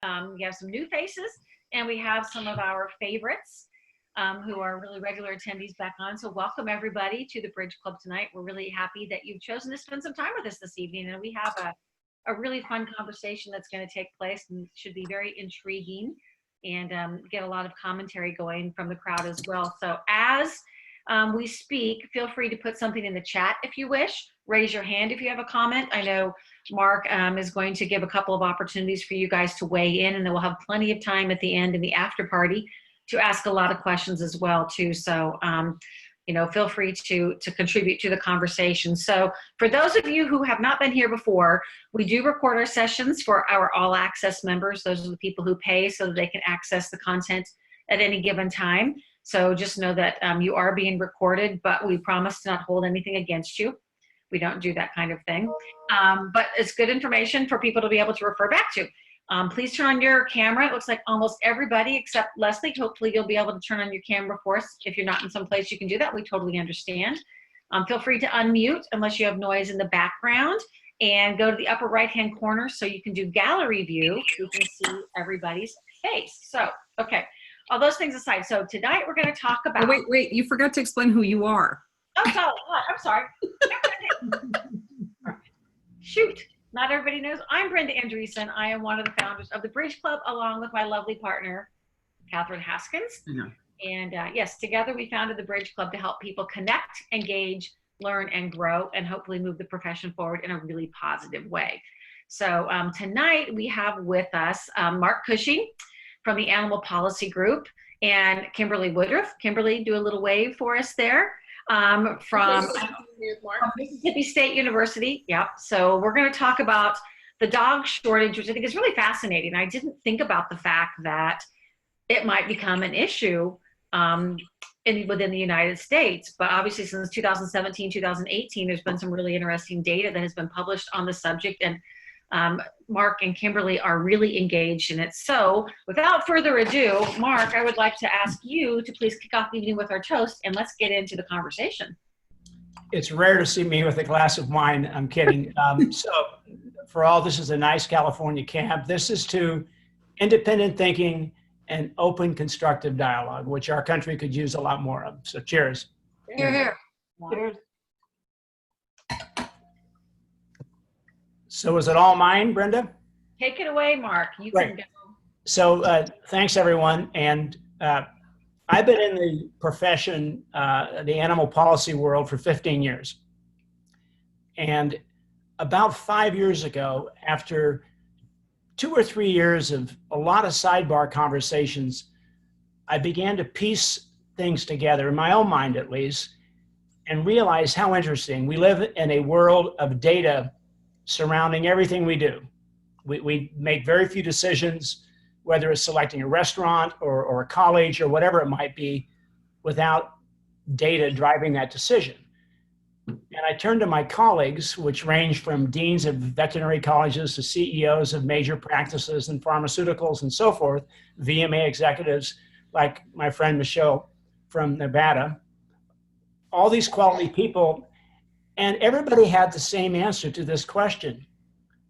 We have some new faces, and we have some of our favorites who are really regular attendees back on. So welcome everybody to the Bridge Club tonight. We're really happy that you've chosen to spend some time with us this evening, and we have a really fun conversation that's going to take place and should be very intriguing and get a lot of commentary going from the crowd as well. So as we speak, feel free to put something in the chat if you wish. Raise your hand if you have a comment. I know Mark is going to give a couple of opportunities for you guys to weigh in, and then we'll have plenty of time at the end in the after party to ask a lot of questions as well too. So, you know, feel free to contribute to the conversation. So for those of you who have not been here before, we do record our sessions for our all access members. Those are the people who pay so that they can access the content at any given time. So just know that you are being recorded, but we promise to not hold anything against you. We don't do that kind of thing. But it's good information for people to be able to refer back to. Please turn on your camera. It looks like almost everybody except Leslie. Hopefully you'll be able to turn on your camera for us. If you're not in some place you can do that, we totally understand. Feel free to unmute unless you have noise in the background, and go to the upper right-hand corner so you can do gallery view. You can see everybody's face. So, okay, all those things aside. So tonight we're going to talk about— Oh, wait, you forgot to explain who you are. Oh, sorry. I'm sorry. Shoot. Not everybody knows. I'm Brenda Andreessen. I am one of the founders of the Bridge Club, along with my lovely partner, Catherine Haskins. And yes, together we founded the Bridge Club to help people connect, engage, learn, and grow, and hopefully move the profession forward in a really positive way. So tonight we have with us Mark Cushing from the Animal Policy Group and Kimberly Woodruff. Kimberly, do a little wave for us there. From Mississippi State University. Yep. So we're going to talk about the dog shortage, which I think is really fascinating. I didn't think about the fact that it might become an issue within the United States. But obviously since 2017, 2018, there's been some really interesting data that has been published on the subject. And Mark and Kimberly are really engaged in it. So without further ado, Mark, I would like to ask you to please kick off the evening with our toast, and let's get into the conversation. It's rare to see me with a glass of wine. I'm kidding. So for all, this is a nice California camp. This is to independent thinking and open constructive dialogue, which our country could use a lot more of. So cheers. Here, here. Cheers. So is it all mine, Brenda? Take it away, Mark. You Right. can go. So thanks, everyone. And I've been in the profession, the animal policy world, for 15 years. And about 5 years ago, after 2 or 3 years of a lot of sidebar conversations, I began to piece things together, in my own mind at least, and realize how interesting. We live in a world of data surrounding everything we do. We make very few decisions, whether it's selecting a restaurant or a college or whatever it might be, without data driving that decision. And I turned to my colleagues, which range from deans of veterinary colleges to CEOs of major practices in pharmaceuticals and so forth, VMA executives like my friend Michelle from Nevada, all these quality people. And everybody had the same answer to this question.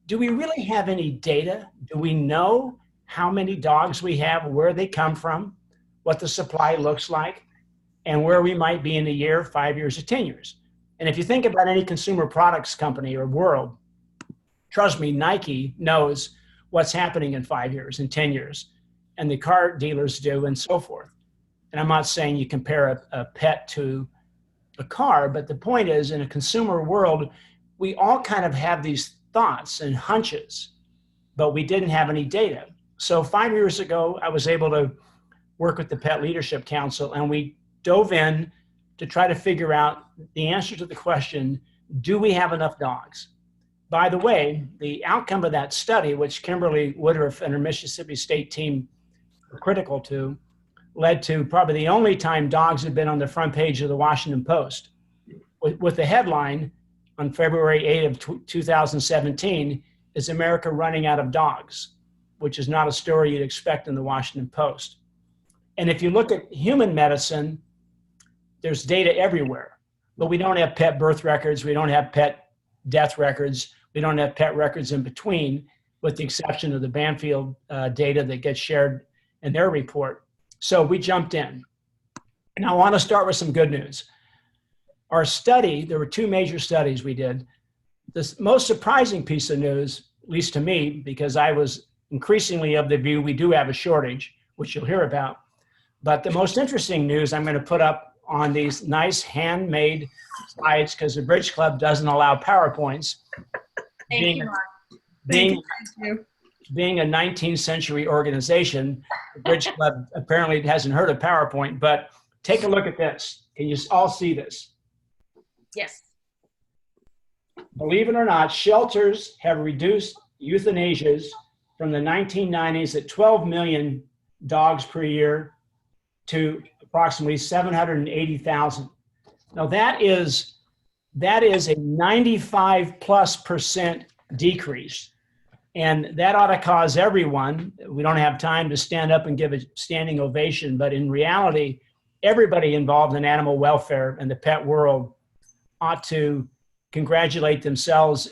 Do we really have any data? Do we know how many dogs we have, where they come from, what the supply looks like, and where we might be in a year, 5 years, or 10 years? And if you think about any consumer products company or world, trust me, Nike knows what's happening in 5 years and 10 years, and the car dealers do, and so forth. And I'm not saying you compare a pet to a car, but the point is, in a consumer world, we all kind of have these thoughts and hunches, but we didn't have any data. So 5 years ago, I was able to work with the Pet Leadership Council, and we dove in to try to figure out the answer to the question, do we have enough dogs? By the way, the outcome of that study, which Kimberly Woodruff and her Mississippi State team were critical to, led to probably the only time dogs have been on the front page of the Washington Post, with the headline on February 8th of 2017, is America running out of dogs, which is not a story you'd expect in the Washington Post. And if you look at human medicine, there's data everywhere, but we don't have pet birth records, we don't have pet death records, we don't have pet records in between. with the exception of the Banfield data that gets shared in their report. So we jumped in. And I want to start with some good news. Our study, there were two major studies we did. The most surprising piece of news, at least to me, because I was increasingly of the view we do have a shortage, which you'll hear about. But the most interesting news I'm going to put up on these nice handmade slides, because the Bridge Club doesn't allow PowerPoints. Thank you, Mark. Being you. being a 19th century organization, the Bridge Club apparently hasn't heard of PowerPoint, but take a look at this. Can you all see this? Yes. Believe it or not, shelters have reduced euthanasias from the 1990s at 12 million dogs per year to approximately 780,000. Now that is a 95+% decrease. And that ought to cause everyone, we don't have time to stand up and give a standing ovation, but in reality, everybody involved in animal welfare and the pet world ought to congratulate themselves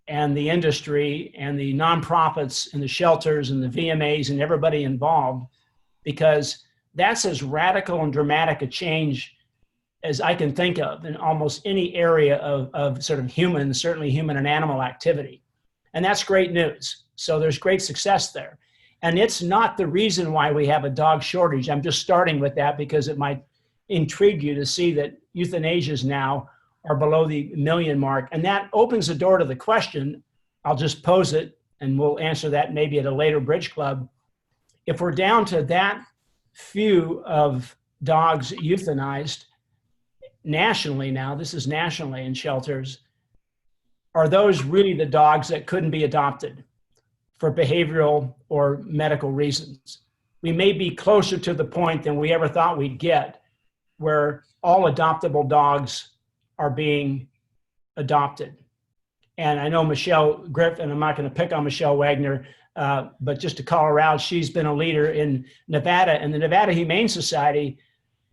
and the industry and the nonprofits and the shelters and the VMAs and everybody involved, because that's as radical and dramatic a change as I can think of in almost any area of sort of human, certainly human and animal activity. And that's great news. So there's great success there. And it's not the reason why we have a dog shortage. I'm just starting with that because it might intrigue you to see that euthanasias now are below the million mark. And that opens the door to the question, I'll just pose it and we'll answer that maybe at a later Bridge Club. If we're down to that few of dogs euthanized nationally now, this is nationally in shelters, are those really the dogs that couldn't be adopted for behavioral or medical reasons? We may be closer to the point than we ever thought we'd get, where all adoptable dogs are being adopted. And I know Michelle Griffin, I'm not going to pick on Michelle Wagner, but just to call her out, she's been a leader in Nevada. And the Nevada Humane Society,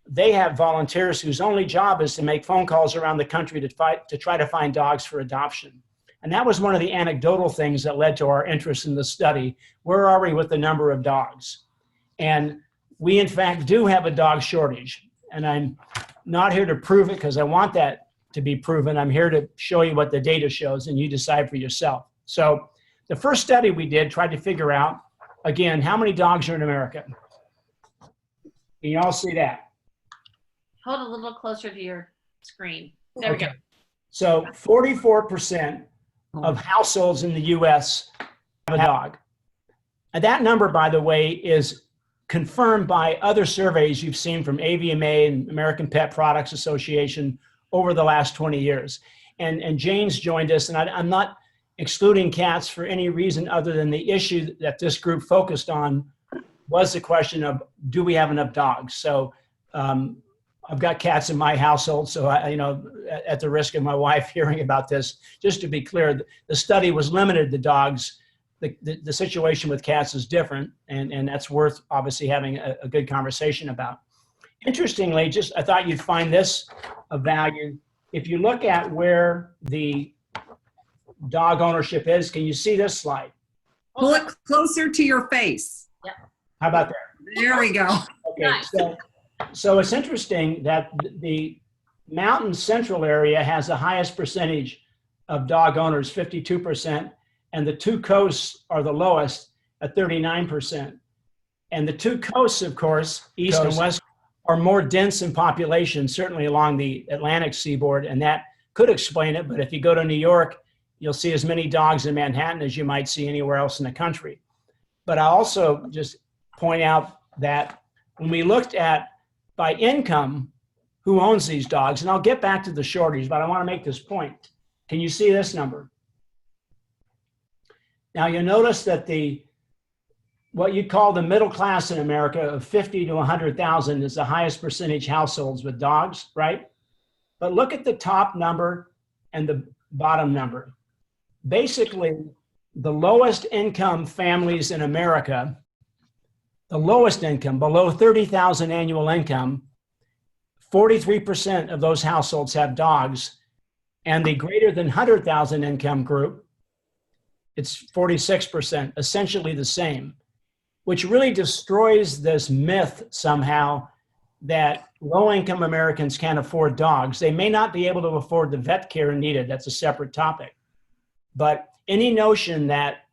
they have volunteers whose only job is to make phone calls around the country to try to find dogs for adoption. And that was one of the anecdotal things that led to our interest in the study. Where are we with the number of dogs? And we, in fact, do have a dog shortage. And I'm not here to prove it because I want that to be proven. I'm here to show you what the data shows and you decide for yourself. So the first study we did tried to figure out, again, how many dogs are in America? Can you all see that? Hold a little closer to your screen. There we go. So 44% of households in the US have a dog. And that number, by the way, is confirmed by other surveys you've seen from AVMA and American Pet Products Association over the last 20 years. And Jane's joined us, and I'm not excluding cats for any reason other than the issue that this group focused on was the question of, do we have enough dogs? So I've got cats in my household, so at the risk of my wife hearing about this, just to be clear, the study was limited to dogs. The situation with cats is different, and that's worth obviously having a good conversation about. Interestingly, I thought you'd find this of value. If you look at where the dog ownership is, can you see this slide? Pull it closer to your face. Yep. How about there? There we go. Okay, Nice. so it's interesting that the mountain central area has the highest percentage of dog owners, 52%, and the two coasts are the lowest at 39%. And the two coasts, of course, east and west, are more dense in population, certainly along the Atlantic seaboard, and that could explain it. But if you go to New York, you'll see as many dogs in Manhattan as you might see anywhere else in the country. But I also just point out that when we looked at by income, who owns these dogs, and I'll get back to the shortage, but I want to make this point. Can you see this number? Now you'll notice that what you'd call the middle class in America of 50 to 100,000 is the highest percentage households with dogs, right? But look at the top number and the bottom number. Basically, the lowest income families in America, the lowest income, below 30,000 annual income, 43% of those households have dogs, and the greater than 100,000 income group, It's 46%, essentially the same, which really destroys this myth somehow that low-income Americans can't afford dogs. They may not be able to afford the vet care needed. That's a separate topic. But any notion that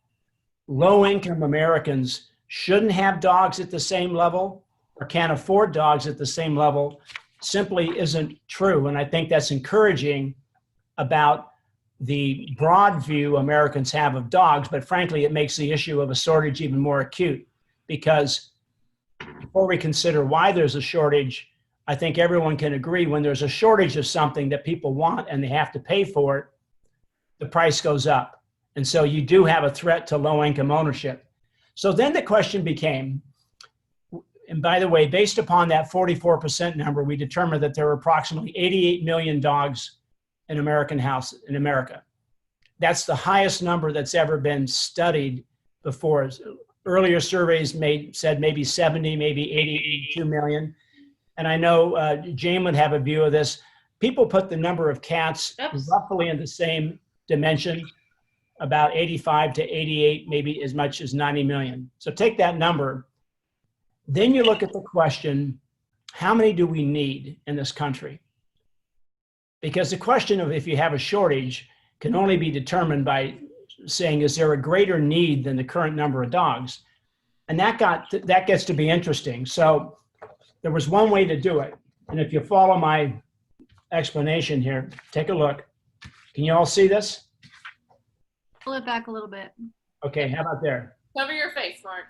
low-income Americans shouldn't have dogs at the same level or can't afford dogs at the same level simply isn't true. And I think that's encouraging about the broad view Americans have of dogs, but frankly, it makes the issue of a shortage even more acute, because before we consider why there's a shortage, I think everyone can agree when there's a shortage of something that people want and they have to pay for it, the price goes up. And so you do have a threat to low-income ownership. So then the question became, and by the way, based upon that 44% number, we determined that there were approximately 88 million dogs in American houses in America. That's the highest number that's ever been studied before. Earlier surveys said maybe 70, maybe 80, 82 million. And I know Jane would have a view of this. People put the number of cats roughly in the same dimension, about 85 to 88, maybe as much as 90 million. So take that number. Then you look at the question, how many do we need in this country? Because the question of if you have a shortage can only be determined by saying, is there a greater need than the current number of dogs? And that gets to be interesting. So there was one way to do it. And if you follow my explanation here, take a look. Can you all see this? Pull it back a little bit. Okay, how about there? Cover your face, Mark.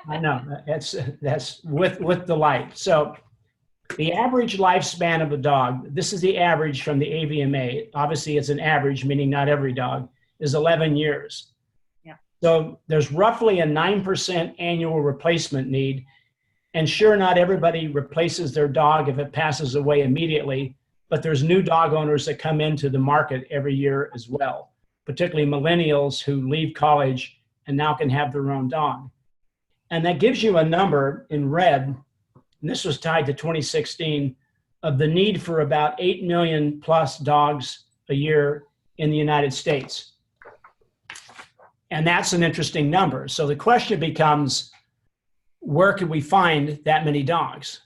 I know, that's with the light. So the average lifespan of a dog, this is the average from the AVMA. Obviously, it's an average, meaning not every dog, is 11 years. Yeah. So there's roughly a 9% annual replacement need. And sure, not everybody replaces their dog if it passes away immediately, but there's new dog owners that come into the market every year as well, particularly millennials who leave college and now can have their own dog. And that gives you a number in red, and this was tied to 2016, of the need for about 8 million plus dogs a year in the United States. And that's an interesting number. So the question becomes, where could we find that many dogs?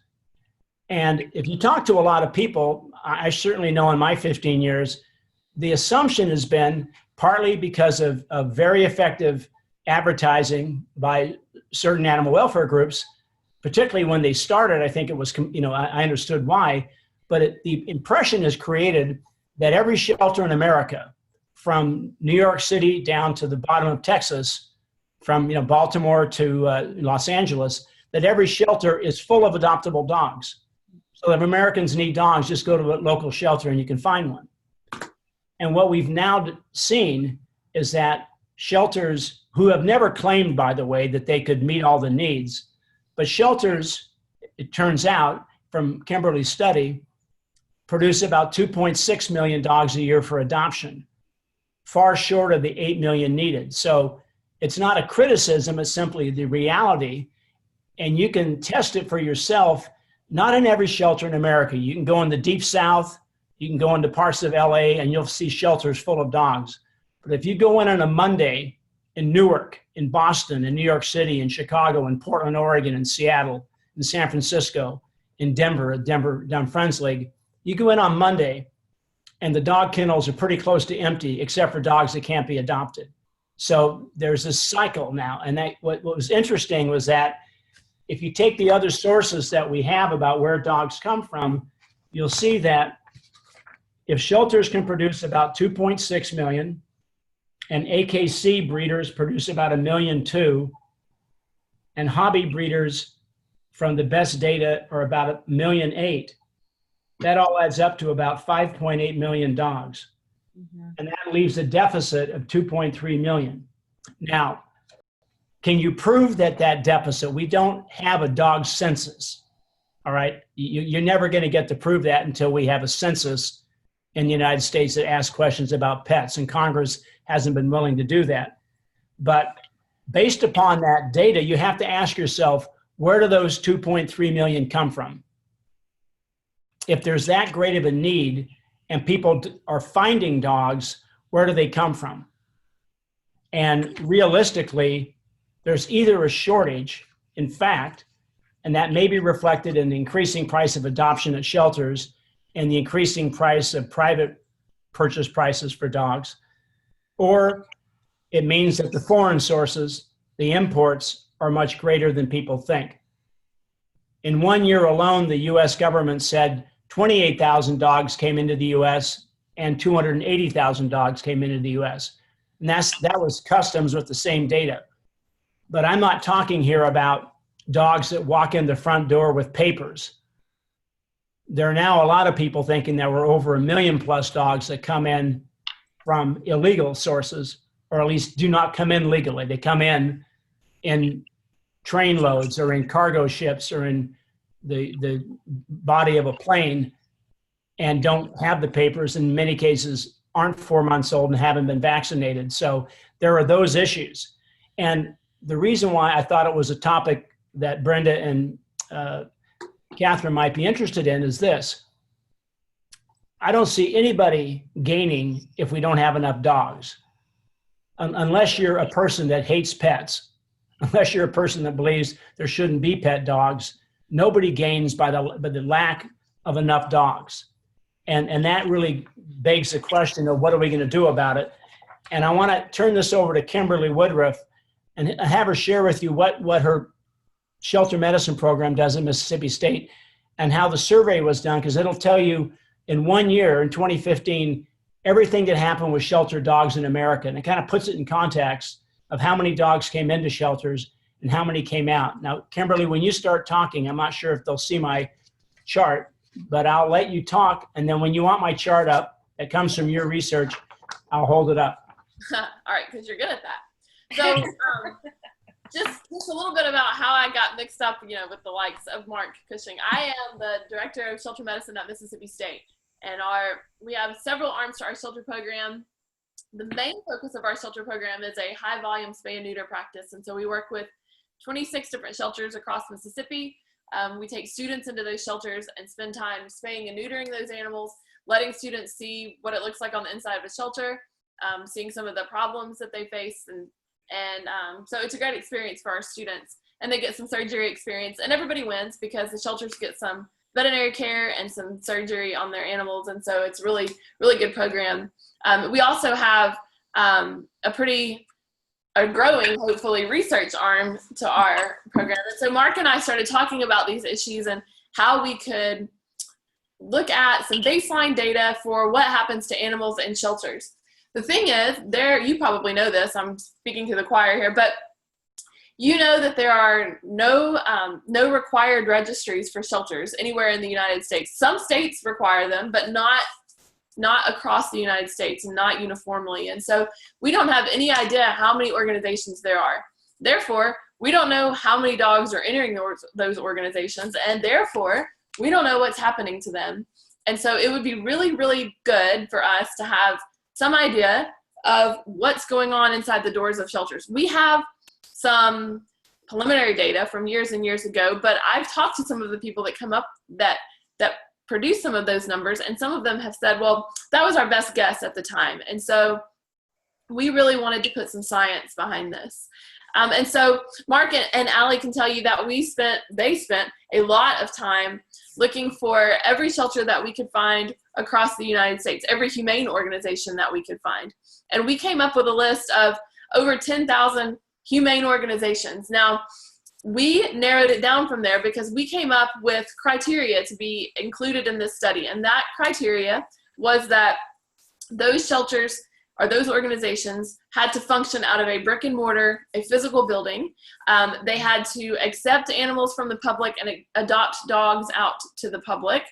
And if you talk to a lot of people, I certainly know in my 15 years, the assumption has been partly because of very effective advertising by certain animal welfare groups, particularly when they started. I think it was, I understood why, but the impression is created that every shelter in America, from New York City down to the bottom of Texas, from Baltimore to Los Angeles, that every shelter is full of adoptable dogs. So if Americans need dogs, just go to a local shelter and you can find one. And what we've now seen is that shelters, who have never claimed, by the way, that they could meet all the needs, but shelters, it turns out from Kimberly's study, produce about 2.6 million dogs a year for adoption, far short of the 8 million needed. So it's not a criticism, it's simply the reality. And you can test it for yourself, not in every shelter in America. You can go in the deep South, you can go into parts of LA, and you'll see shelters full of dogs. But if you go in on a Monday in Newark, in Boston, in New York City, in Chicago, in Portland, Oregon, in Seattle, in San Francisco, in Denver, down Friends League, you go in on Monday and the dog kennels are pretty close to empty, except for dogs that can't be adopted. So there's this cycle now. And what was interesting was that if you take the other sources that we have about where dogs come from, you'll see that if shelters can produce about 2.6 million, and AKC breeders produce about 1.2 million, and hobby breeders from the best data are about 1.8 million, that all adds up to about 5.8 million dogs. Mm-hmm. And that leaves a deficit of 2.3 million. Now, can you prove that deficit? We don't have a dog census, all right? You're never going to get to prove that until we have a census in the United States that asks questions about pets, and Congress hasn't been willing to do that. But based upon that data, you have to ask yourself, where do those 2.3 million come from? If there's that great of a need and people are finding dogs, where do they come from? And realistically, there's either a shortage, in fact, and that may be reflected in the increasing price of adoption at shelters and the increasing price of private purchase prices for dogs, or it means that the foreign sources, the imports, are much greater than people think. In 1 year alone, the US government said 28,000 dogs came into the US and 280,000 dogs came into the US. And that was customs with the same data. But I'm not talking here about dogs that walk in the front door with papers. There are now a lot of people thinking there were over 1 million plus dogs that come in from illegal sources, or at least do not come in legally. They come in train loads or in cargo ships or in the body of a plane and don't have the papers, in many cases aren't 4 months old and haven't been vaccinated. So there are those issues. And the reason why I thought it was a topic that Brenda and Catherine might be interested in is this. I don't see anybody gaining if we don't have enough dogs, unless you're a person that hates pets, unless you're a person that believes there shouldn't be pet dogs. Nobody gains by the lack of enough dogs. And that really begs the question of what are we going to do about it? And I want to turn this over to Kimberly Woodruff and have her share with you what her shelter medicine program does at Mississippi State and how the survey was done, because it'll tell you in 1 year, in 2015, everything that happened with shelter dogs in America. And it kind of puts it in context of how many dogs came into shelters and how many came out. Now, Kimberly, when you start talking, I'm not sure if they'll see my chart, but I'll let you talk. And then when you want my chart up, that comes from your research, I'll hold it up. All right, because you're good at that. So just a little bit about how I got mixed up, with the likes of Mark Cushing. I am the director of shelter medicine at Mississippi State, and we have several arms to our shelter program. The main focus of our shelter program is a high volume spay and neuter practice. And so we work with 26 different shelters across Mississippi. We take students into those shelters and spend time spaying and neutering those animals, letting students see what it looks like on the inside of a shelter, seeing some of the problems that they face. And so it's a great experience for our students, and they get some surgery experience, and everybody wins because the shelters get some veterinary care and some surgery on their animals. And so it's really, really good program. We also have a growing, hopefully, research arm to our program. And so Mark and I started talking about these issues and how we could look at some baseline data for what happens to animals in shelters. The thing is, you probably know this, I'm speaking to the choir here, but you know that there are no required registries for shelters anywhere in the United States. Some states require them, but not across the United States and not uniformly. And so we don't have any idea how many organizations there are. Therefore, we don't know how many dogs are entering those organizations, and therefore, we don't know what's happening to them. And so it would be really, really good for us to have some idea of what's going on inside the doors of shelters. We have some preliminary data from years and years ago, but I've talked to some of the people that come up that produce some of those numbers, and some of them have said, well, that was our best guess at the time. And so we really wanted to put some science behind this. And so Mark and Allie can tell you that they spent a lot of time looking for every shelter that we could find across the United States, every humane organization that we could find. And we came up with a list of over 10,000 humane organizations. Now, we narrowed it down from there because we came up with criteria to be included in this study. And that criteria was that those shelters or those organizations had to function out of a brick and mortar, a physical building. They had to accept animals from the public and adopt dogs out to the public.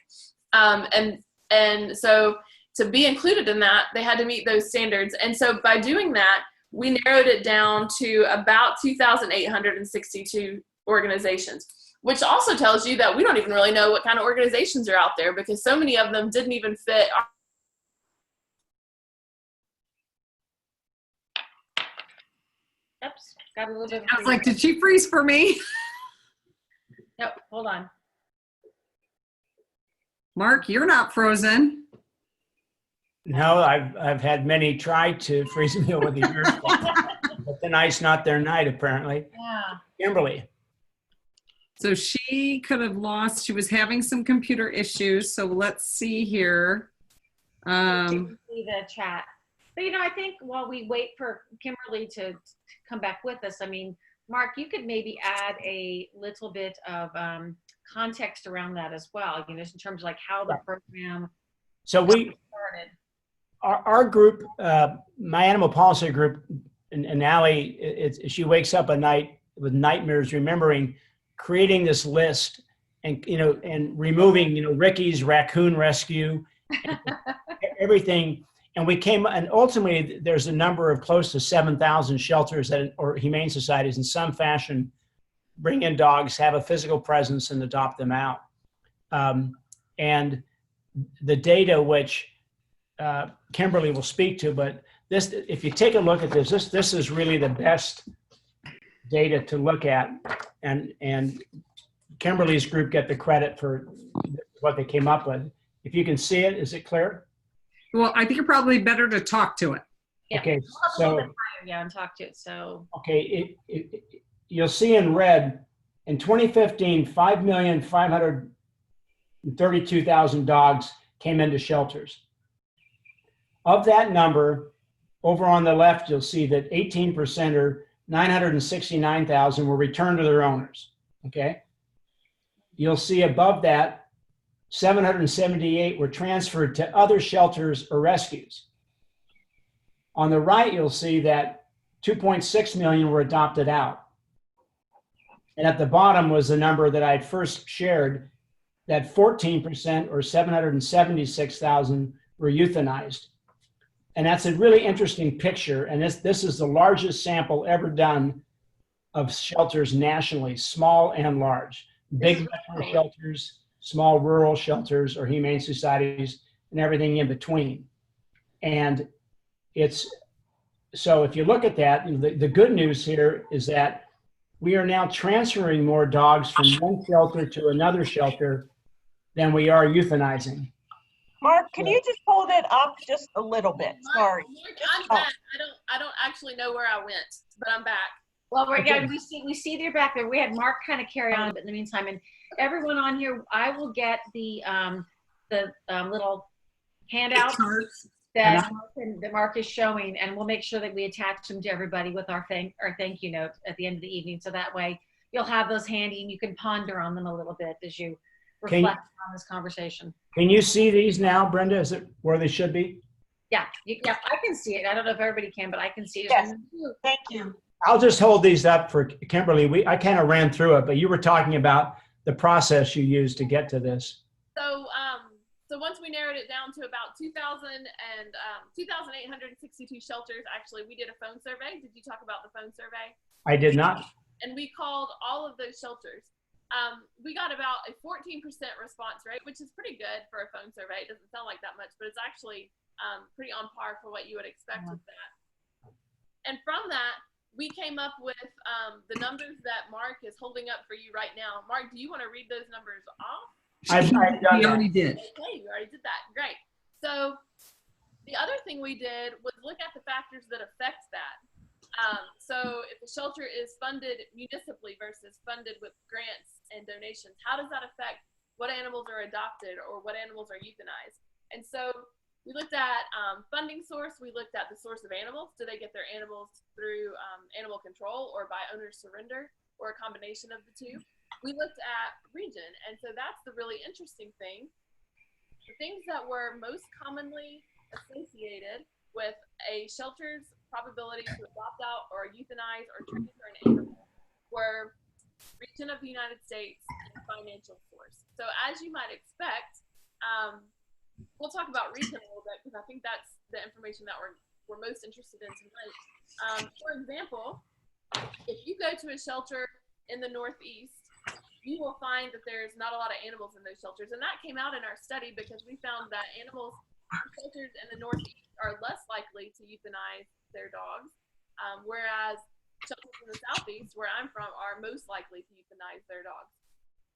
And so to be included in that, they had to meet those standards. And so by doing that, we narrowed it down to about 2,862 organizations, which also tells you that we don't even really know what kind of organizations are out there because so many of them didn't even fit. Oops, got a little bit. I was like, did she freeze for me? Nope, hold on. Mark, you're not frozen. No, I've had many try to freeze me over the years. But tonight's not their night, apparently. Yeah. Kimberly. So she could have lost, she was having some computer issues. So let's see here. You can see the chat. But I think while we wait for Kimberly to come back with us, I mean, Mark, you could maybe add a little bit of context around that as well, just in terms of like how the program So started. our group, my animal policy group, and Allie, she wakes up at night with nightmares, remembering creating this list and removing Ricky's raccoon rescue, and everything. And and ultimately there's a number of close to 7,000 shelters or humane societies in some fashion bring in dogs, have a physical presence, and adopt them out. And the data which Kimberly will speak to, but this, if you take a look at this is really the best data to look at, and Kimberly's group get the credit for what they came up with. If you can see it, is it clear? Well, I think you're probably better to talk to it. Yeah. Okay, A little bit higher, and talk to it. So okay, you'll see in red, in 2015, 5,532,000 dogs came into shelters. Of that number, over on the left, you'll see that 18%, or 969,000, were returned to their owners, okay? You'll see above that, 778 were transferred to other shelters or rescues. On the right, you'll see that 2.6 million were adopted out. And at the bottom was the number that I'd first shared, that 14%, or 776,000, were euthanized. And that's a really interesting picture. And this is the largest sample ever done of shelters nationally, small and large. Big metro shelters, small rural shelters or humane societies, and everything in between. And so if you look at that, the good news here is that we are now transferring more dogs from one shelter to another shelter than we are euthanizing. Mark, can you just hold it up just a little bit? Sorry. Mark, I'm back. I don't actually know where I went, but I'm back. well, we see that you're back there. We had Mark kind of carry on, but in the meantime, and everyone on here, I will get the little handouts that Mark is showing, and we'll make sure that we attach them to everybody with our thank you note at the end of the evening. So that way you'll have those handy and you can ponder on them a little bit as you reflect on this conversation. Can you see these now, Brenda? Is it where they should be? Yeah, I can see it. I don't know if everybody can, but I can see it. Yes. Thank you. I'll just hold these up for Kimberly. I kind of ran through it, but you were talking about the process you used to get to this. So once we narrowed it down to about 2,862 shelters, actually, we did a phone survey. Did you talk about the phone survey? I did not. And we called all of those shelters. We got about a 14% response rate, which is pretty good for a phone survey. It doesn't sound like that much, but it's actually pretty on par for what you would expect with that. And from that, we came up with the numbers that Mark is holding up for you right now. Mark, do you want to read those numbers off? I've done that. We already did. Okay, you already did that. Great. So the other thing we did was look at the factors that affect that. So if the shelter is funded municipally versus funded with grants and donations, how does that affect what animals are adopted or what animals are euthanized? And so we looked at funding source. We looked at the source of animals. Do they get their animals through animal control or by owner surrender or a combination of the two? We looked at region. And so that's the really interesting thing. The things that were most commonly associated with a shelter's probability to adopt out or euthanize or transfer an animal were region of the United States and financial source. So as you might expect, we'll talk about region a little bit because I think that's the information that we're most interested in tonight. For example, if you go to a shelter in the Northeast, you will find that there's not a lot of animals in those shelters. And that came out in our study because we found that animals in shelters in the Northeast are less likely to euthanize their dogs, whereas shelters in the Southeast, where I'm from, are most likely to euthanize their dogs.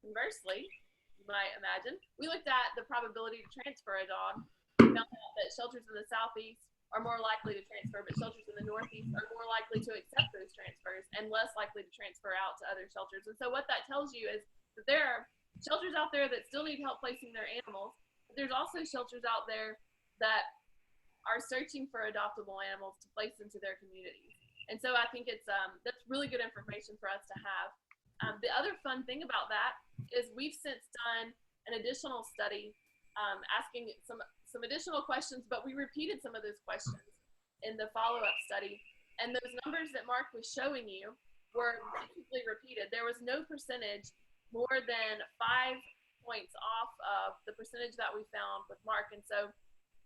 Conversely, you might imagine, we looked at the probability to transfer a dog. We found out that shelters in the Southeast are more likely to transfer, but shelters in the Northeast are more likely to accept those transfers and less likely to transfer out to other shelters. And so what that tells you is that there are shelters out there that still need help placing their animals, but there's also shelters out there that are searching for adoptable animals to place into their communities. And so I think it's that's really good information for us to have. The other fun thing about that is we've since done an additional study asking some additional questions, but we repeated some of those questions in the follow-up study. And those numbers that Mark was showing you were basically repeated. There was no percentage more than 5 points off of the percentage that we found with Mark. And so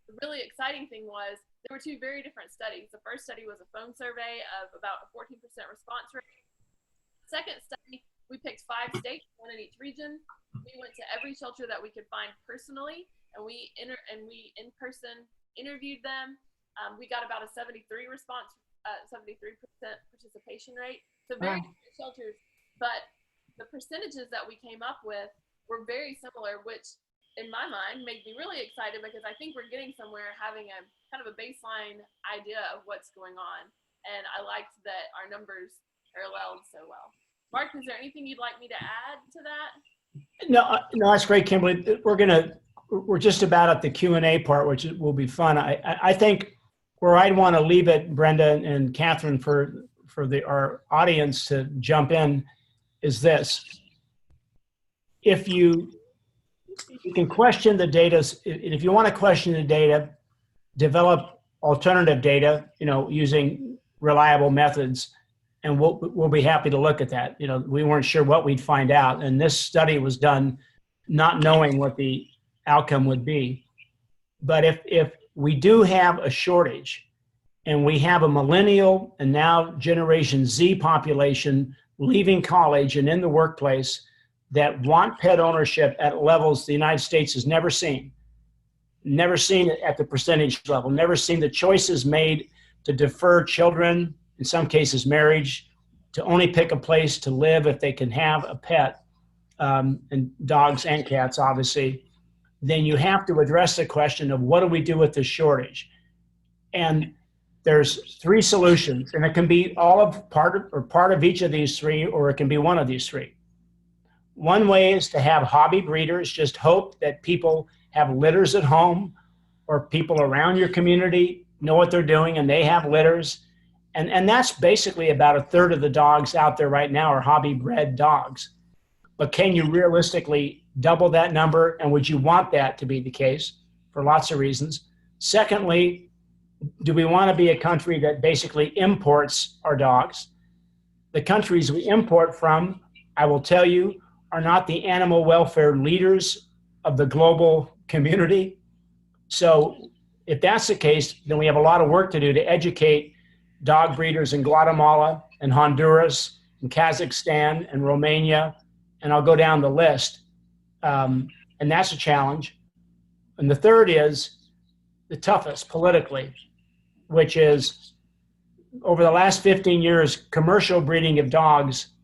the really exciting thing was there were two very different studies. The first study was a phone survey of about a 14% response rate. The second study, we picked 5 states, 1 in each region. We went to every shelter that we could find personally, and we in person interviewed them. We got about a 73% participation rate. So very different shelters, but the percentages that we came up with were very similar, which in my mind made me really excited because I think we're getting somewhere having a kind of a baseline idea of what's going on. And I liked that our numbers paralleled so well. Mark, is there anything you'd like me to add to that? No, that's great, Kimberly. We're just about at the Q&A part, which will be fun. I think where I'd want to leave it, Brenda and Catherine, for our audience to jump in is this. If you can question the data, if you want to question the data, develop alternative data, using reliable methods, and we'll be happy to look at that. We weren't sure what we'd find out, and this study was done not knowing what the outcome would be. But if we do have a shortage, and we have a millennial and now Generation Z population leaving college and in the workplace that want pet ownership at levels the United States has never seen it at the percentage level, never seen the choices made to defer children, in some cases marriage, to only pick a place to live if they can have a pet, and dogs and cats, obviously, then you have to address the question of what do we do with this shortage? And there's 3 solutions, and it can be part of each of these 3, or it can be one of these 3. One way is to have hobby breeders, just hope that people have litters at home, or people around your community know what they're doing and they have litters. And that's basically about 1/3 of the dogs out there right now are hobby bred dogs. But can you realistically double that number? And would you want that to be the case? For lots of reasons. Secondly, do we want to be a country that basically imports our dogs? The countries we import from, I will tell you, are not the animal welfare leaders of the global community. So if that's the case, then we have a lot of work to do to educate dog breeders in Guatemala and Honduras and Kazakhstan and Romania, and I'll go down the list. And that's a challenge. And the third is the toughest politically, which is over the last 15 years, commercial breeding of dogs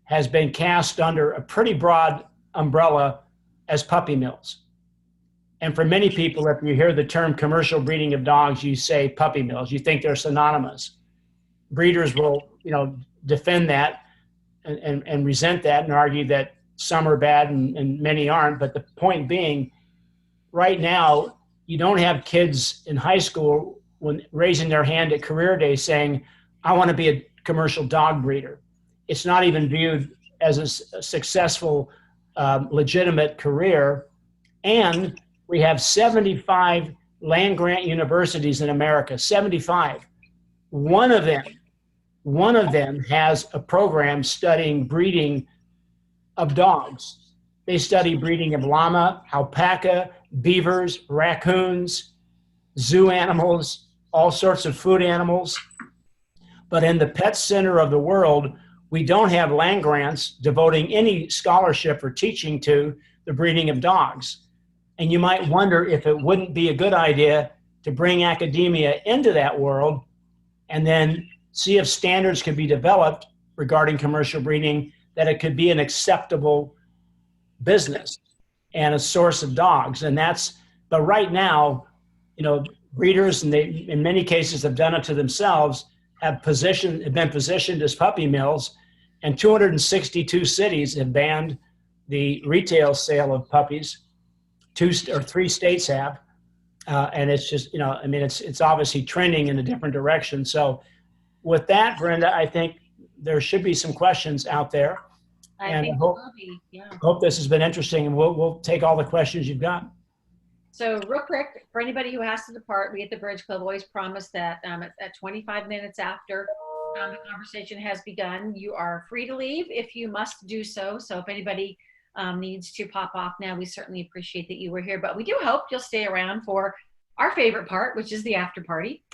has been cast under a pretty broad umbrella as puppy mills. And for many people, if you hear the term commercial breeding of dogs, you say puppy mills. You think they're synonymous. Breeders will, defend that and resent that and argue that some are bad and many aren't. But the point being, right now, you don't have kids in high school when raising their hand at career day saying, I want to be a commercial dog breeder. It's not even viewed as a successful, legitimate career. And we have 75 land-grant universities in America, 75. One of them has a program studying breeding of dogs. They study breeding of llama, alpaca, beavers, raccoons, zoo animals, all sorts of food animals. But in the pet center of the world, we don't have land grants devoting any scholarship or teaching to the breeding of dogs. And you might wonder if it wouldn't be a good idea to bring academia into that world and then see if standards could be developed regarding commercial breeding, that it could be an acceptable business and a source of dogs. But right now, breeders, and they, in many cases, have done it to themselves, have been positioned as puppy mills, and 262 cities have banned the retail sale of puppies. 2 or 3 states have, and it's just, you know, I mean, it's obviously trending in a different direction. So with that, Brenda, I think there should be some questions out there. I think it will be, yeah. Hope this has been interesting, and we'll take all the questions you've got. So real quick, for anybody who has to depart, we at the Bridge Club always promise that at 25 minutes after the conversation has begun, you are free to leave if you must do so. So if anybody needs to pop off now, we certainly appreciate that you were here. But we do hope you'll stay around for our favorite part, which is the after party.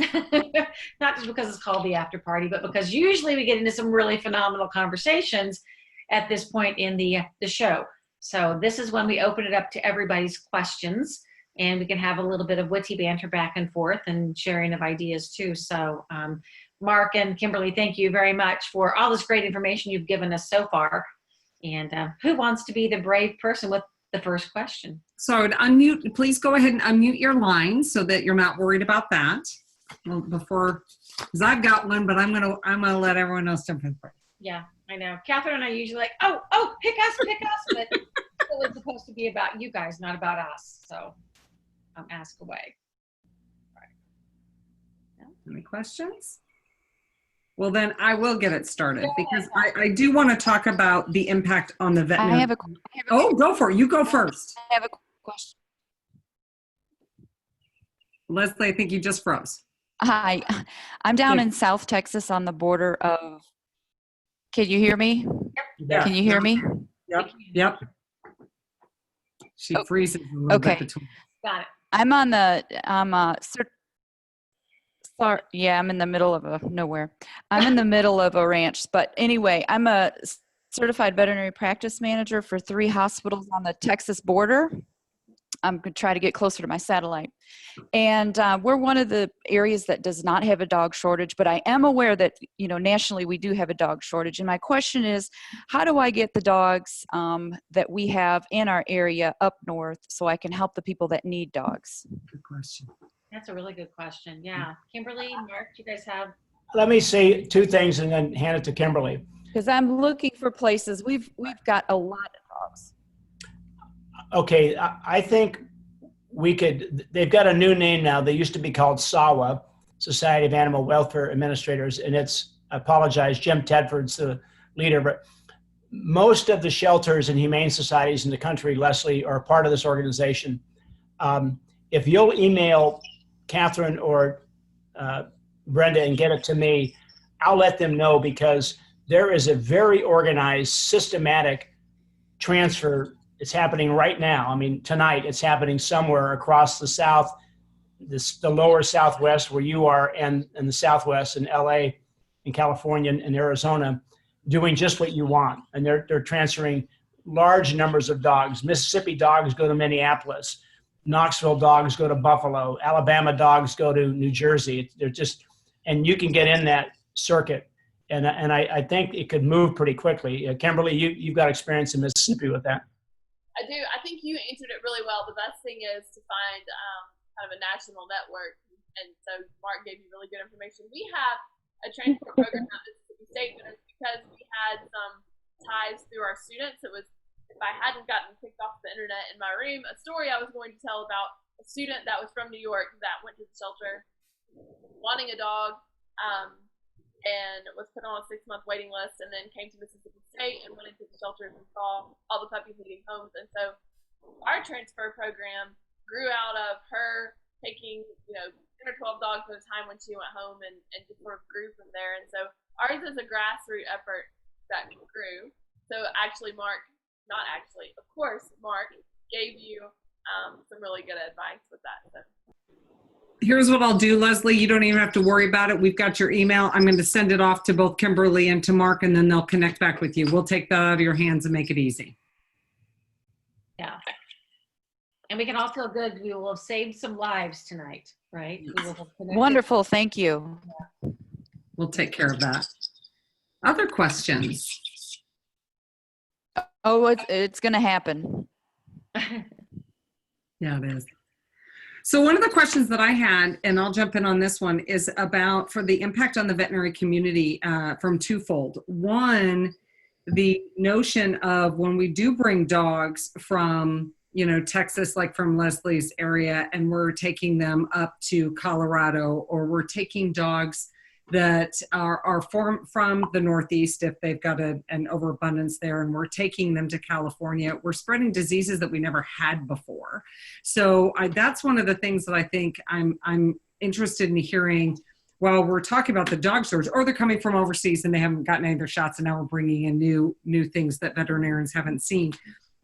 Not just because it's called the after party, but because usually we get into some really phenomenal conversations at this point in the show. So this is when we open it up to everybody's questions, and we can have a little bit of witty banter back and forth and sharing of ideas too. So Mark and Kimberly, thank you very much for all this great information you've given us so far. And who wants to be the brave person with the first question? So to unmute, please go ahead and unmute your line so that you're not worried about that. Well, before, because I've got one, but I'm gonna let everyone else jump in first. Yeah, I know. Catherine and I usually like, oh, pick us, but it was supposed to be about you guys, not about us. So ask away. All right. Yeah. Any questions? Well, then I will get it started because I do want to talk about the impact on the veterinary. I have a Oh, go for it. You go first. I have a question. Leslie, I think you just froze. Hi, I'm down in South Texas on the border of, can you hear me? Yeah. Can you hear me? Yep. She freezes a little bit between. Got it. I'm on the, yeah, I'm in the middle of nowhere. I'm in the middle of a ranch, but anyway, I'm a certified veterinary practice manager for 3 hospitals on the Texas border. I'm going to try to get closer to my satellite. And we're one of the areas that does not have a dog shortage, but I am aware that, you know, nationally we do have a dog shortage. And my question is, how do I get the dogs that we have in our area up north so I can help the people that need dogs? Good question. That's a really good question. Yeah. Kimberly, Mark, do you guys have? Let me say 2 things and then hand it to Kimberly. Because I'm looking for places. We've got a lot of dogs. Okay, I think we could, they've got a new name now. They used to be called SAWA, Society of Animal Welfare Administrators, and it's, I apologize, Jim Tedford's the leader, but most of the shelters and humane societies in the country, Leslie, are part of this organization. If you'll email Catherine or Brenda and get it to me, I'll let them know, because there is a very organized, systematic transfer. It's happening right now. I mean, tonight it's happening somewhere across the South, the lower Southwest where you are, and the Southwest in LA, in California, and Arizona, doing just what you want. And they're transferring large numbers of dogs. Mississippi dogs go to Minneapolis. Knoxville dogs go to Buffalo. Alabama dogs go to New Jersey. They're just, and you can get in that circuit. And I think it could move pretty quickly. Kimberly, you've got experience in Mississippi with that. I do. I think you answered it really well. The best thing is to find kind of a national network. And so Mark gave you really good information. We have a transport program at Mississippi State, but it's because we had some ties through our students. It was, if I hadn't gotten kicked off the internet in my room, a story I was going to tell about a student that was from New York that went to the shelter wanting a dog, and was put on a 6-month waiting list, and then came to Mississippi State and went into the shelters and saw all the puppies needing homes. And so our transfer program grew out of her taking, 10 or 12 dogs at a time when she went home, and just sort of grew from there. And so ours is a grassroots effort that grew. So actually, Mark gave you some really good advice with that. So. Here's what I'll do, Leslie. You don't even have to worry about it. We've got your email. I'm going to send it off to both Kimberly and to Mark, and then they'll connect back with you. We'll take that out of your hands and make it easy. Yeah. And we can all feel good. We will have saved some lives tonight, right? We will have connected. Wonderful. Thank you. We'll take care of that. Other questions? Oh, it's going to happen. Yeah, it is. So one of the questions that I had, and I'll jump in on this one, is about for the impact on the veterinary community from twofold. One, the notion of when we do bring dogs from, you know, Texas, like from Leslie's area, and we're taking them up to Colorado, or we're taking dogs that are from the Northeast if they've got an overabundance there, and we're taking them to California, we're spreading diseases that we never had before. So that's one of the things that I think I'm interested in hearing while we're talking about the dog shortage, or they're coming from overseas and they haven't gotten any of their shots, and now we're bringing in new things that veterinarians haven't seen.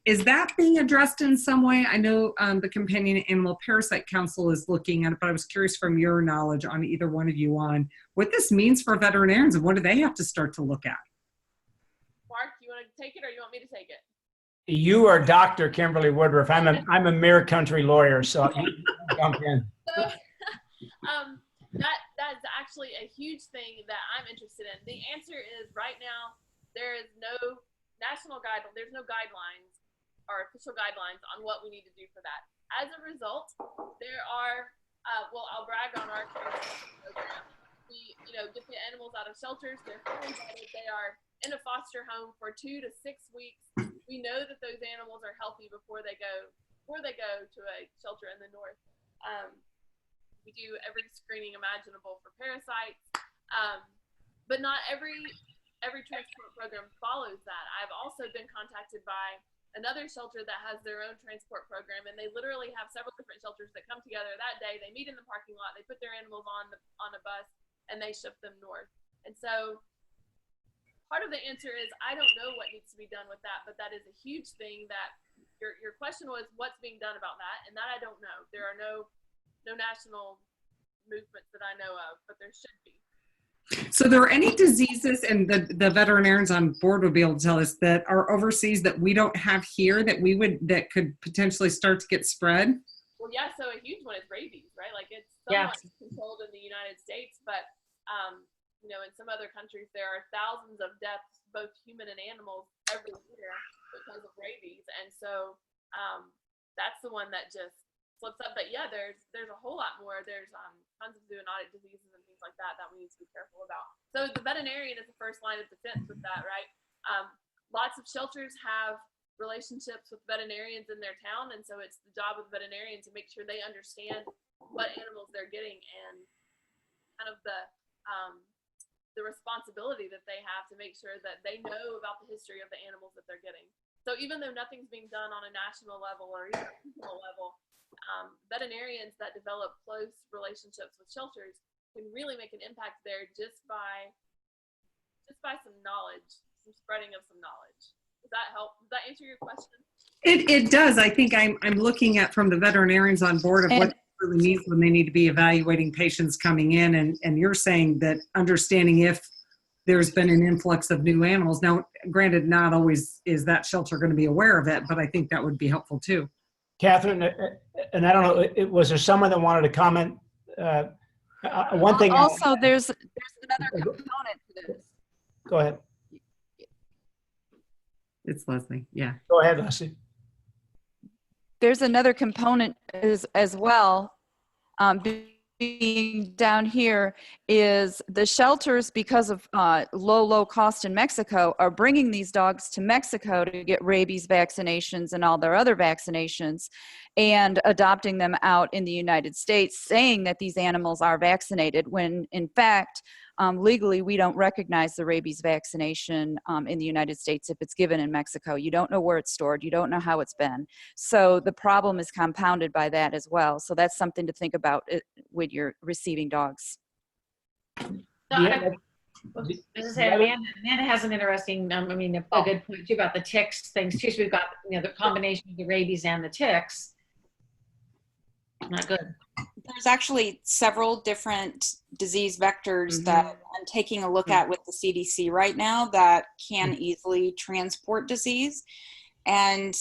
Is that being addressed in some way? I know the Companion Animal Parasite Council is looking at it, but I was curious from your knowledge on either one of you on what this means for veterinarians and what do they have to start to look at? Mark, you want to take it or you want me to take it? You are Dr. Kimberly Woodruff. I'm a mere country lawyer, so you jump in. So, that's actually a huge thing that I'm interested in. The answer is right now there is no national guideline. There's no guidelines or official guidelines on what we need to do for that. As a result, there are, well, I'll brag on our program. We, get the animals out of shelters. They're fully vetted. They are in a foster home for 2 to 6 weeks. We know that those animals are healthy before they go to a shelter in the north. We do every screening imaginable for parasites, but not every transport program follows that. I've also been contacted by another shelter that has their own transport program, and they literally have several different shelters that come together that day. They meet in the parking lot, they put their animals on a bus, and they ship them north. And so part of the answer is I don't know what needs to be done with that, but that is a huge thing that your question was what's being done about that, and that I don't know. There are no national movements that I know of, but there should be. So there are any diseases, and the veterinarians on board would be able to tell us, that are overseas that we don't have here that that could potentially start to get spread? Well, yeah, so a huge one is rabies, right? Like it's somewhat controlled in the United States, but in some other countries there are thousands of deaths, both human and animals, every year because of rabies. And so that's the one that just slips up. But yeah, there's a whole lot more. There's tons of zoonotic diseases and things like that we need to be careful about. So the veterinarian is the first line of defense with that, right? Lots of shelters have relationships with veterinarians in their town, and so it's the job of the veterinarian to make sure they understand what animals they're getting and kind of the responsibility that they have to make sure that they know about the history of the animals that they're getting. So even though nothing's being done on a national level or even a regional level, veterinarians that develop close relationships with shelters can really make an impact there just by some knowledge, some spreading of some knowledge. Does that help? Does that answer your question? It does. I think I'm looking at from the veterinarians on board of what they really need when they need to be evaluating patients coming in, and you're saying that understanding if there's been an influx of new animals. Now, granted, not always is that shelter going to be aware of it, but I think that would be helpful too. Catherine, and I don't know, was there someone that wanted to comment? One thing. Also, there's another component to this. Go ahead. It's Leslie. Yeah. Go ahead, Leslie. There's another component as well. Being down here is the shelters, because of low cost in Mexico, are bringing these dogs to Mexico to get rabies vaccinations and all their other vaccinations, and adopting them out in the United States, saying that these animals are vaccinated, when in fact legally we don't recognize the rabies vaccination in the United States if it's given in Mexico. You don't know where it's stored, you don't know how it's been, so the problem is compounded by that as well. So that's something to think about with your receiving dogs. Amanda has an interesting, a good point too about the ticks things too. So we've got the combination of the rabies and the ticks. Not good. There's actually several different disease vectors that I'm taking a look at with the CDC right now that can easily transport disease. And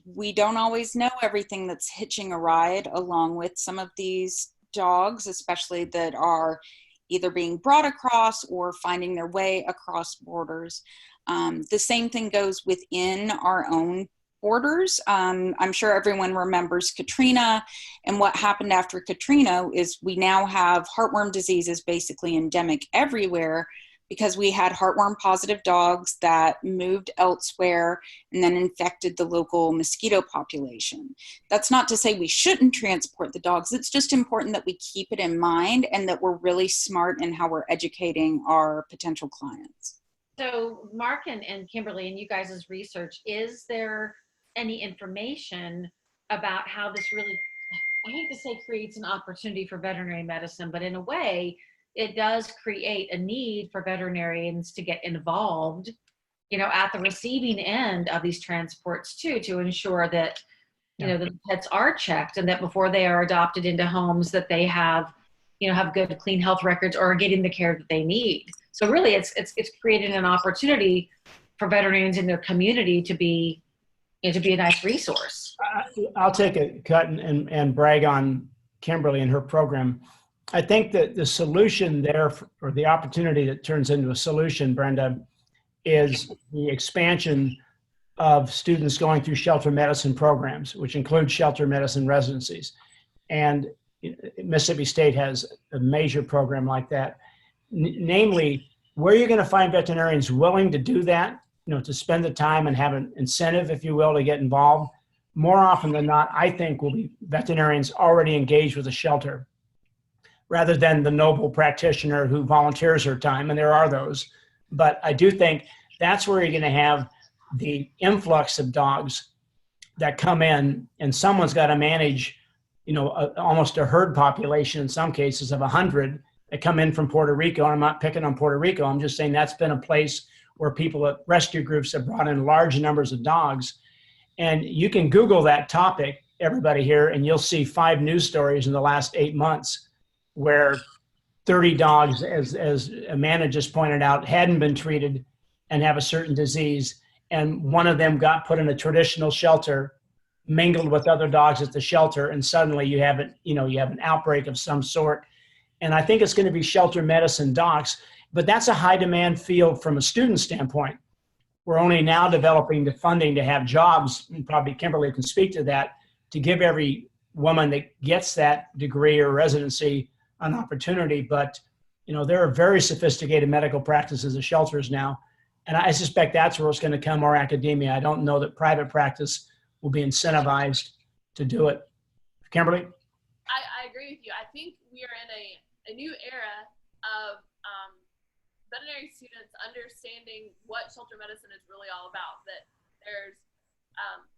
we don't always know everything that's hitching a ride along with some of these dogs, especially that are either being brought across or finding their way across borders. The same thing goes within our own orders. I'm sure everyone remembers Katrina, and what happened after Katrina is we now have heartworm disease is basically endemic everywhere because we had heartworm positive dogs that moved elsewhere and then infected the local mosquito population. That's not to say we shouldn't transport the dogs. It's just important that we keep it in mind and that we're really smart in how we're educating our potential clients. So Mark and Kimberly and you guys' research, is there any information about how this really, I hate to say creates an opportunity for veterinary medicine, but in a way, it does create a need for veterinarians to get involved, at the receiving end of these transports too, to ensure that, the pets are checked and that before they are adopted into homes that they have, have good, clean health records or are getting the care that they need. So really it's creating an opportunity for veterinarians in their community to be a nice resource. I'll take a cut and brag on Kimberly and her program. I think that the solution there, or the opportunity that turns into a solution, Brenda, is the expansion of students going through shelter medicine programs, which include shelter medicine residencies. And Mississippi State has a major program like that. Namely, where you're going to find veterinarians willing to do that, to spend the time and have an incentive, if you will, to get involved, more often than not, I think will be veterinarians already engaged with a shelter, rather than the noble practitioner who volunteers her time, and there are those. But I do think that's where you're going to have the influx of dogs that come in, and someone's got to manage, almost a herd population in some cases of 100 that come in from Puerto Rico. And I'm not picking on Puerto Rico. I'm just saying that's been a place where people at rescue groups have brought in large numbers of dogs. And you can Google that topic, everybody here, and you'll see 5 news stories in the last 8 months where 30 dogs, as Amanda just pointed out, hadn't been treated and have a certain disease. And one of them got put in a traditional shelter, mingled with other dogs at the shelter, and suddenly you have an outbreak of some sort. And I think it's going to be shelter medicine docs, but that's a high demand field from a student standpoint. We're only now developing the funding to have jobs, and probably Kimberly can speak to that, to give every woman that gets that degree or residency an opportunity. But there are very sophisticated medical practices at shelters now, and I suspect that's where it's going to come, more academia. I don't know that private practice will be incentivized to do it. Kimberly? I agree with you. I think we are in a new era of veterinary students understanding what shelter medicine is really all about. That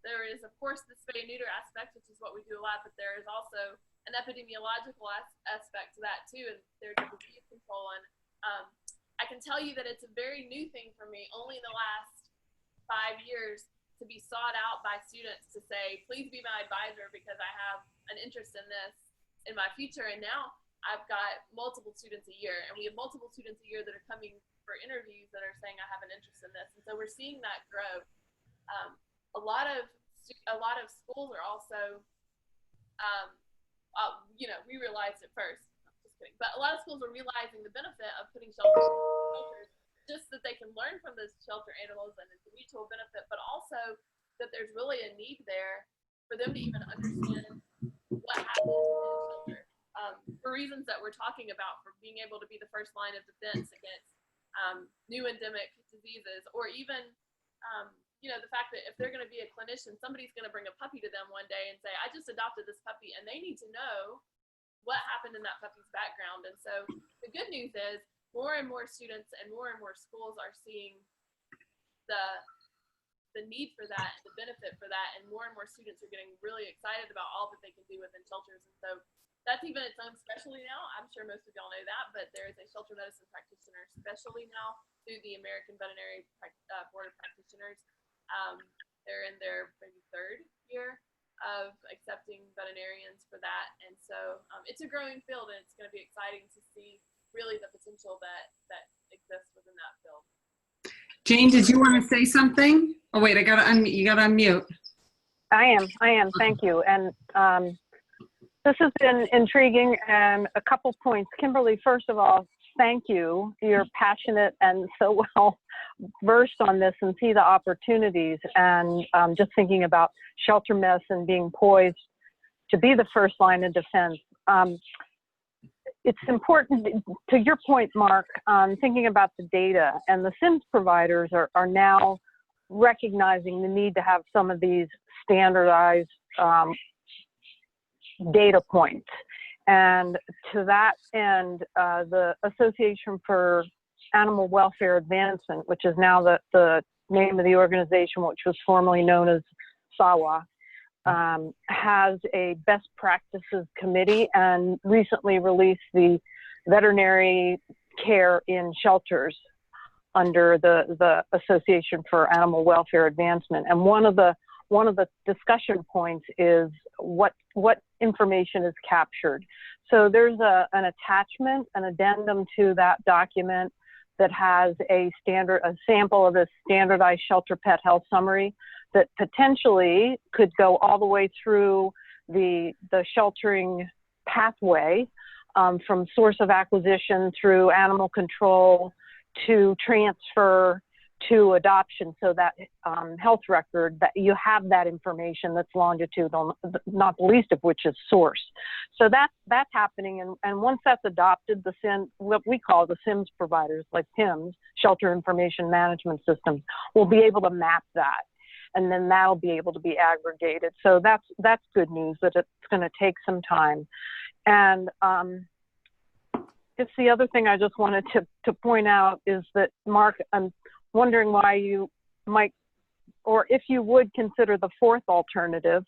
there is, of course, the spay and neuter aspect, which is what we do a lot, but there is also an epidemiological aspect to that too, and there's a disease control. And I can tell you that it's a very new thing for me, only in the last 5 years, to be sought out by students to say, please be my advisor because I have an interest in this in my future. And now I've got multiple students a year, and we have multiple students a year that are coming for interviews that are saying I have an interest in this. And so we're seeing that grow. A lot of schools are also, we realized it first, just kidding, but a lot of schools are realizing the benefit of putting shelters just that they can learn from those shelter animals, and it's a mutual benefit, but also that there's really a need there for them to even understand what happens in a shelter. For reasons that we're talking about, for being able to be the first line of defense against new endemic diseases, or even the fact that if they're going to be a clinician, somebody's going to bring a puppy to them one day and say, I just adopted this puppy, and they need to know what happened in that puppy's background. And so the good news is more and more students and more schools are seeing the need for that, the benefit for that, and more students are getting really excited about all that they can do within shelters. And so that's even its own specialty now. I'm sure most of y'all know that, but there is a shelter medicine practitioner specialty now through the American Veterinary Board of Practitioners. They're in their maybe 3rd year of accepting veterinarians for that. And so it's a growing field, and it's going to be exciting to see really the potential that exists within that field. Jane, did you want to say something? Oh, wait, you got to unmute. I am. Thank you. And This has been intriguing, and a couple points. Kimberly, first of all, thank you. You're passionate and so well versed on this and see the opportunities. And just thinking about shelter mess and being poised to be the first line of defense. It's important, to your point, Mark, thinking about the data, and the SIMS providers are now recognizing the need to have some of these standardized data points. And to that end, the Association for Animal Welfare Advancement, which is now the name of the organization, which was formerly known as SAWA, has a best practices committee and recently released the veterinary care in shelters under the Association for Animal Welfare Advancement. And one of the discussion points is what information is captured. So there's an attachment, an addendum to that document that has a sample of a standardized shelter pet health summary that potentially could go all the way through the sheltering pathway, from source of acquisition through animal control to transfer to adoption, so that health record, that you have that information that's longitudinal, not the least of which is source. So that's happening, and once that's adopted, what we call the SIMS providers, like PIMS, Shelter Information Management Systems, will be able to map that, and then that'll be able to be aggregated. So that's good news, that it's going to take some time. And just the other thing I just wanted to point out is that, Mark, I'm wondering why you might, or if you would consider the fourth alternative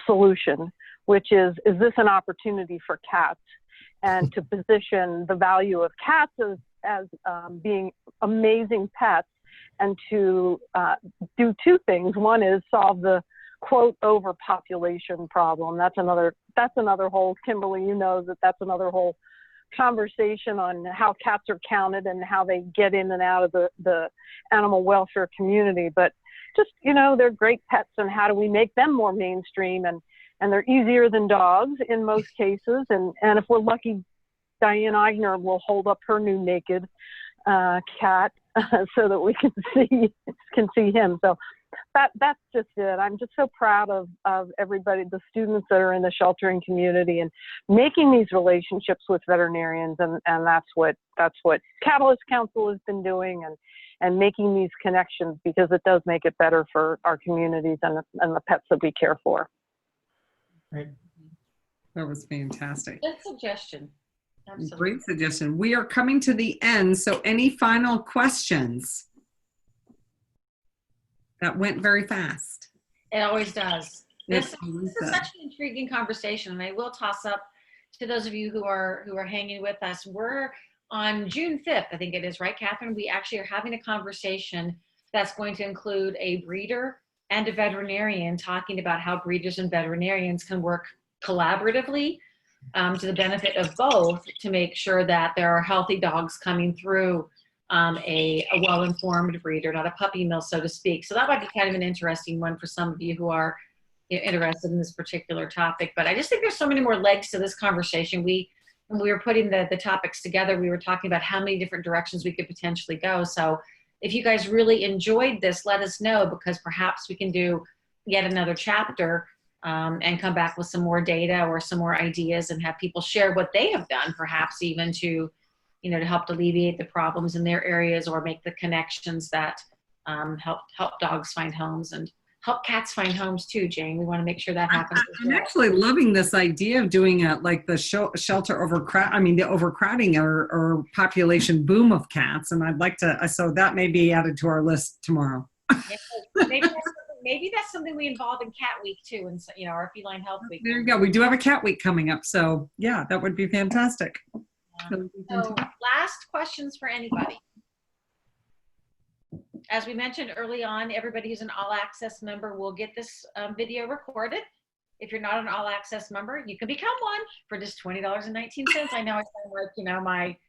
solution, which is this an opportunity for cats, and to position the value of cats as being amazing pets, and to do two things. One is solve the quote overpopulation problem. That's another whole, Kimberly, you know that's another whole conversation on how cats are counted and how they get in and out of the animal welfare community. But just, they're great pets, and how do we make them more mainstream? And they're easier than dogs in most cases. And if we're lucky, Diane Eigner will hold up her new naked cat so that we can see him. So that's just it. I'm just so proud of everybody, the students that are in the sheltering community, and making these relationships with veterinarians, and that's what Catalyst Council has been doing, and making these connections, because it does make it better for our communities and the pets that we care for. Right. That was fantastic. Good suggestion. Absolutely. Great suggestion. We are coming to the end, so any final questions? That went very fast. It always does. This is does. such an intriguing conversation, and I will toss up to those of you who are hanging with us. We're on June 5th, I think it is, right, Catherine? We actually are having a conversation that's going to include a breeder and a veterinarian, talking about how breeders and veterinarians can work collaboratively to the benefit of both, to make sure that there are healthy dogs coming through a well-informed breeder, not a puppy mill, so to speak. So that might be kind of an interesting one for some of you who are interested in this particular topic. But I just think there's so many more legs to this conversation. When we were putting the topics together, we were talking about how many different directions we could potentially go. So if you guys really enjoyed this, let us know, because perhaps we can do yet another chapter and come back with some more data or some more ideas, and have people share what they have done, perhaps even to help alleviate the problems in their areas, or make the connections that help dogs find homes and help cats find homes too, Jane. We want to make sure that happens. I'm actually loving this idea of doing like the shelter the overcrowding or population boom of cats. And I'd like to, so that may be added to our list tomorrow. Maybe that's something we involve in Cat Week too, and our Feline Health Week. There you go. We do have a Cat Week coming up, so yeah, that would be fantastic. So last questions for anybody. As we mentioned early on, everybody who's an All Access member will get this video recorded. If you're not an All Access member, you can become one for just $20.19. I know I sound like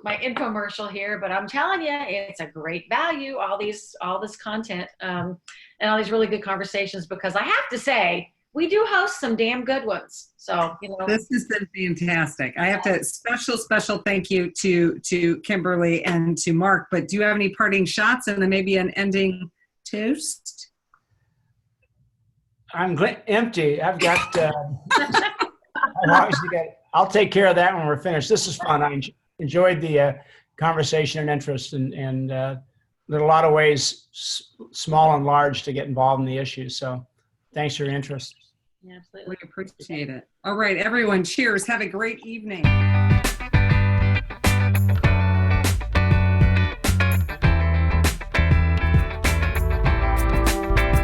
my infomercial here, but I'm telling you, it's a great value. All this content and all these really good conversations, because I have to say, we do host some damn good ones. So, This has been fantastic. I have to special thank you to Kimberly and to Mark, but do you have any parting shots and then maybe an ending toast? I'm empty. I've got, I'll take care of that when we're finished. This is fun. I enjoyed the conversation and interest, and there are a lot of ways, small and large, to get involved in the issue. So thanks for your interest. Yeah, absolutely. We appreciate it. All right, everyone, cheers. Have a great evening.